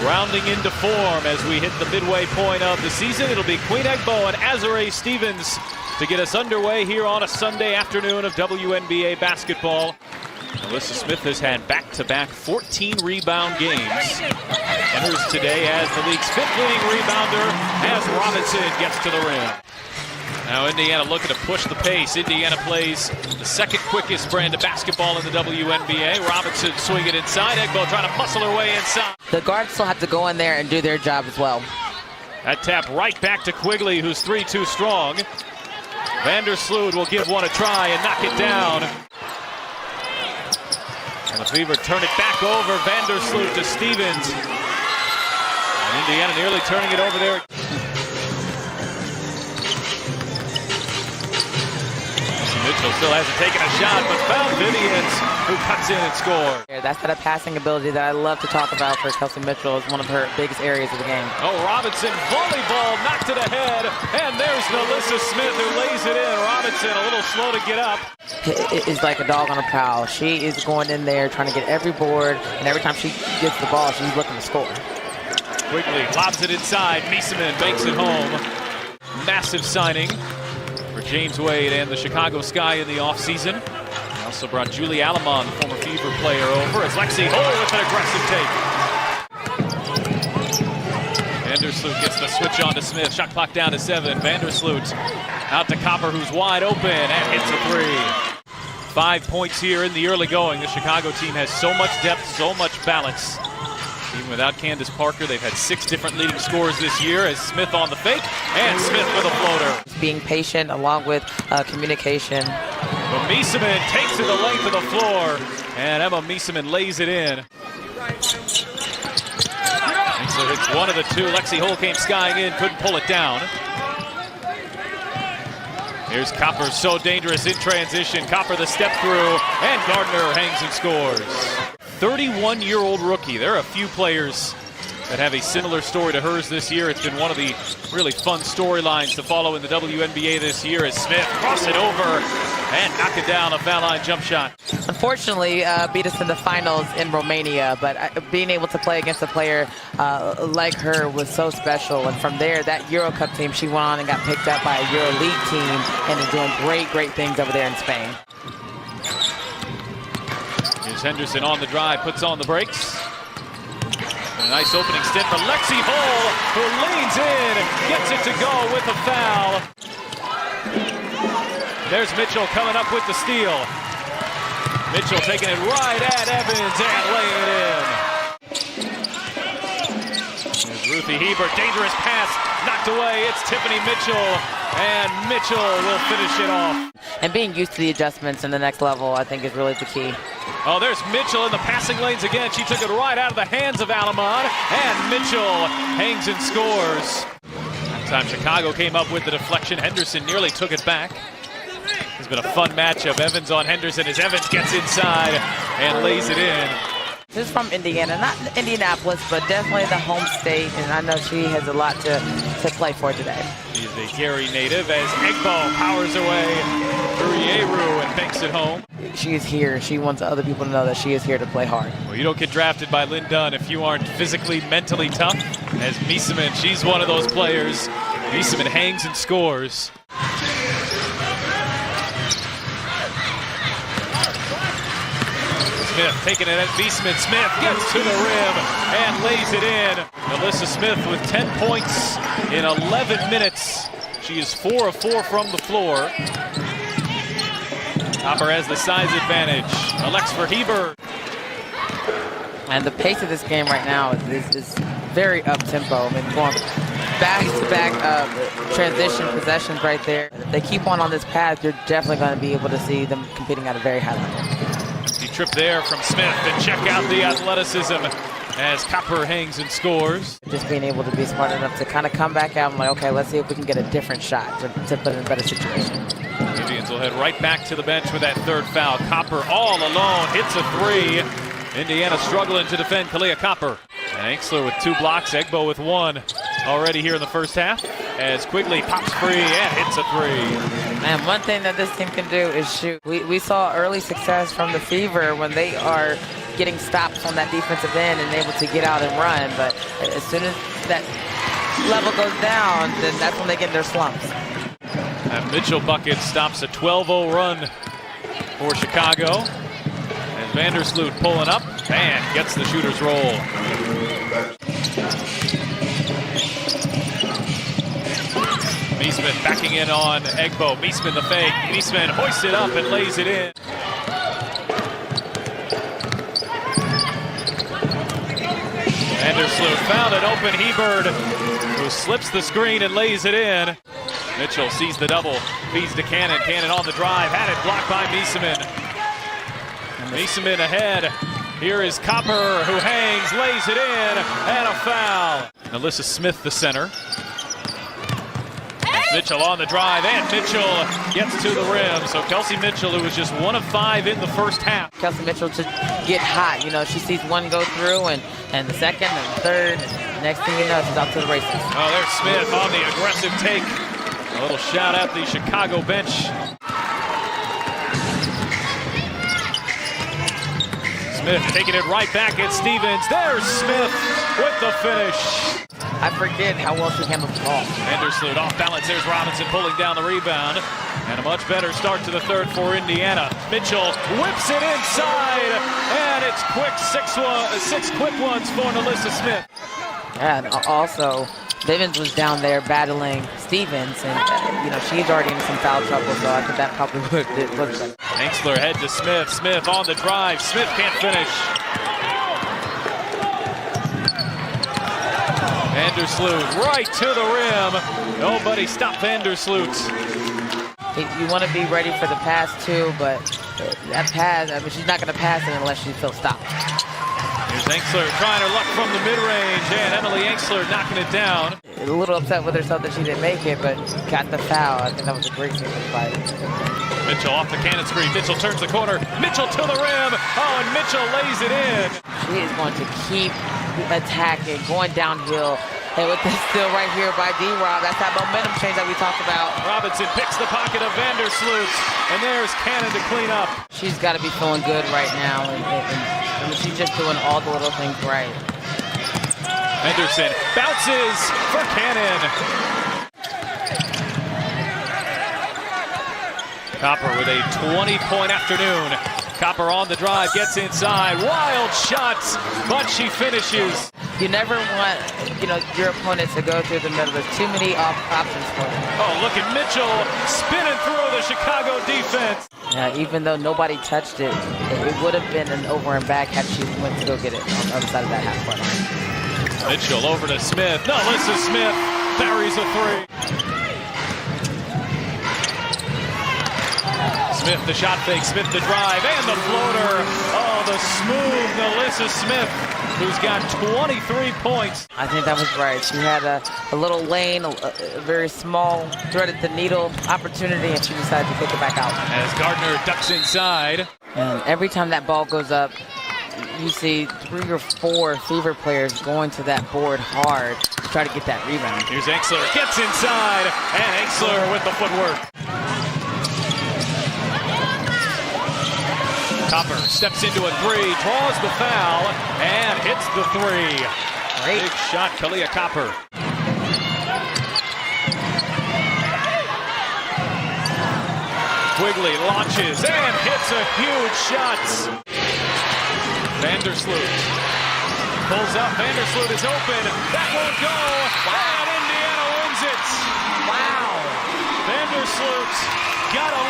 Rounding into form as we hit the midway point of the season. It'll be Queen Egbo and Azare Stevens to get us underway here on a Sunday afternoon of WNBA basketball. Alyssa Smith has had back-to-back 14 rebound games. Enters today as the league's fifth leading rebounder as Robinson gets to the rim. Now Indiana looking to push the pace. Indiana plays the second quickest brand of basketball in the WNBA. Robinson swinging inside. Egbo trying to muscle her way inside. The guards still have to go in there and do their job as well. That tap right back to Quigley, who's 3-2 strong. Vandersloot will give one a try and knock it down. And the Fever turn it back over. Vandersloot to Stevens. And Indiana nearly turning it over there. Mitchell still hasn't taken a shot, but found Vivians, who cuts in and scores. That's that passing ability that I love to talk about for Kelsey Mitchell. Is one of her biggest areas of the game. Oh, Robinson, volleyball, knocked to the head, and there's Alyssa Smith who lays it in. Robinson a little slow to get up. It's like a dog on a prowl. She is going in there trying to get every board, and every time she gets the ball, she's looking to score. Quigley lobs it inside. Miesemann makes it home. Massive signing for James Wade and the Chicago Sky in the offseason. They also brought Julie Alamon, the former Fever player, over as Lexi Hole with an aggressive take. Vandersloot gets the switch on to Smith. Shot clock down to 7. Vandersloot out to Copper, who's wide open and hits a 3. 5 points here in the early going. The Chicago team has so much depth, so much balance. Even without Candace Parker, they've had 6 different leading scorers this year as Smith on the fake, and Smith with a floater. Being patient along with communication. But Miesemann takes it the length of the floor, and Emma Miesemann lays it in. So hits one of the two. Lexi Hole came skying in, couldn't pull it down. Here's Copper, so dangerous in transition. Copper the step through, and Gardner hangs and scores. 31-year-old rookie. There are a few players that have a similar story to hers this year. It's been one of the really fun storylines to follow in the WNBA this year as Smith cross it over and knock it down, a foul line jump shot. Unfortunately, beat us in the finals in Romania, but being able to play against a player like her was so special. And from there, that Euro Cup team, she went on and got picked up by a Euro League team and is doing great things over there in Spain. Here's Henderson on the drive, puts on the brakes. And a nice opening stint for Lexi Hole, who leans in, gets it to go with a foul. There's Mitchell coming up with the steal. Mitchell taking it right at Evans and laying it in. There's Ruthie Hebert, dangerous pass, knocked away. It's Tiffany Mitchell, and Mitchell will finish it off. And being used to the adjustments in the next level, I think, is really the key. Oh, there's Mitchell in the passing lanes again. She took it right out of the hands of Alamon, and Mitchell hangs and scores. That time Chicago came up with the deflection. Henderson nearly took it back. It's been a fun matchup. Evans on Henderson as Evans gets inside and lays it in. This is from Indiana, not Indianapolis, but definitely the home state, and I know she has a lot to play for today. She's a Gary native as Egbo powers away through Yeru and takes it home. She is here. She wants other people to know that she is here to play hard. Well, you don't get drafted by Lynn Dunn if you aren't physically, mentally tough. As Miesemann, she's one of those players. Miesemann hangs and scores. Smith taking it at Miesemann. Smith gets to the rim and lays it in. Alyssa Smith with 10 points in 11 minutes. She is 4 of 4 from the floor. Copper has the size advantage. Alex for Heber. And the pace of this game right now is very up-tempo. I mean, going back-to-back transition possessions right there. If they keep on this path, you're definitely going to be able to see them competing at a very high level. Trip there from Smith to check out the athleticism as Copper hangs and scores. Just being able to be smart enough to kind of come back out and like, okay, let's see if we can get a different shot to put in a better situation. Indians will head right back to the bench with that third foul. Copper all alone, hits a 3. Indiana struggling to defend Kalia Copper. And Anxler with 2 blocks, Egbo with 1 already here in the first half as Quigley pops free and hits a 3. And one thing that this team can do is shoot. We saw early success from the Fever when they are getting stops on that defensive end and able to get out and run. But as soon as that level goes down, then that's when they get in their slumps. That Mitchell bucket stops a 12-0 run for Chicago. And Vandersloot pulling up and gets the shooter's roll. Meesman backing in on Egbo. Meesman the fake. Meesman hoists it up and lays it in. Vandersloot found an open Hebert, who slips the screen and lays it in. Mitchell sees the double, feeds to Cannon. Cannon on the drive, had it blocked by Meesman. Meesman ahead. Here is Copper, who hangs, lays it in, and a foul. Alyssa Smith, the center. Mitchell on the drive, and Mitchell gets to the rim. So Kelsey Mitchell, who was just 1 of 5 in the first half. Kelsey Mitchell to get hot. You know, she sees one go through, and the second, and the third. And next thing you know, she's out to the races. Oh, there's Smith on the aggressive take. A little shout out the Chicago bench. Smith taking it right back at Stevens. There's Smith with the finish. I forget how well she handles the ball. Vandersloot off balance. There's Robinson pulling down the rebound. And a much better start to the third for Indiana. Mitchell whips it inside. And it's quick six quick ones for Alyssa Smith. Yeah, and also, Bivens was down there battling Stevens. And, you know, she's already in some foul trouble. So I think that probably would look better. Angsler head to Smith. Smith on the drive. Smith can't finish. Vandersloot right to the rim. Nobody stopped Vandersloot. You want to be ready for the pass too, but that pass, I mean, she's not going to pass it unless she feels stopped. Here's Angsler trying her luck from the mid-range, and Emily Angsler knocking it down. A little upset with herself that she didn't make it, but got the foul. I think that was a great fight. Mitchell off the cannon screen. Mitchell turns the corner. Mitchell to the rim. Oh, and Mitchell lays it in. She is going to keep attacking, going downhill. And with this steal right here by D-Rob, that's that momentum change that we talked about. Robinson picks the pocket of Vandersloot, and there's Cannon to clean up. She's got to be feeling good right now, and she's just doing all the little things right. Henderson bounces for Cannon. Copper with a 20-point afternoon. Copper on the drive, gets inside, wild shots, but she finishes. You never want, you know, your opponent to go through the middle. There's too many options for them. Oh, look at Mitchell spinning through the Chicago defense. Yeah, even though nobody touched it, it would have been an over and back had she went to go get it on the other side of that half court line. Mitchell over to Smith. No, Alyssa Smith buries a three. Smith the shot fake, Smith the drive, and the floater. Oh, the smooth Alyssa Smith, who's got 23 points. I think that was right. She had a little lane, a very small threaded the needle opportunity, and she decided to kick it back out. As Gardner ducks inside. And every time that ball goes up, you see 3 or 4 Fever players going to that board hard to try to get that rebound. Here's Angsler, gets inside, and Angsler with the footwork. Copper steps into a 3, draws the foul, and hits the 3. Great big shot, Kalia Copper. Quigley launches and hits a huge shot. Vandersloot pulls up. Vandersloot is open. That won't go. And Indiana wins it. Wow. Vandersloot got a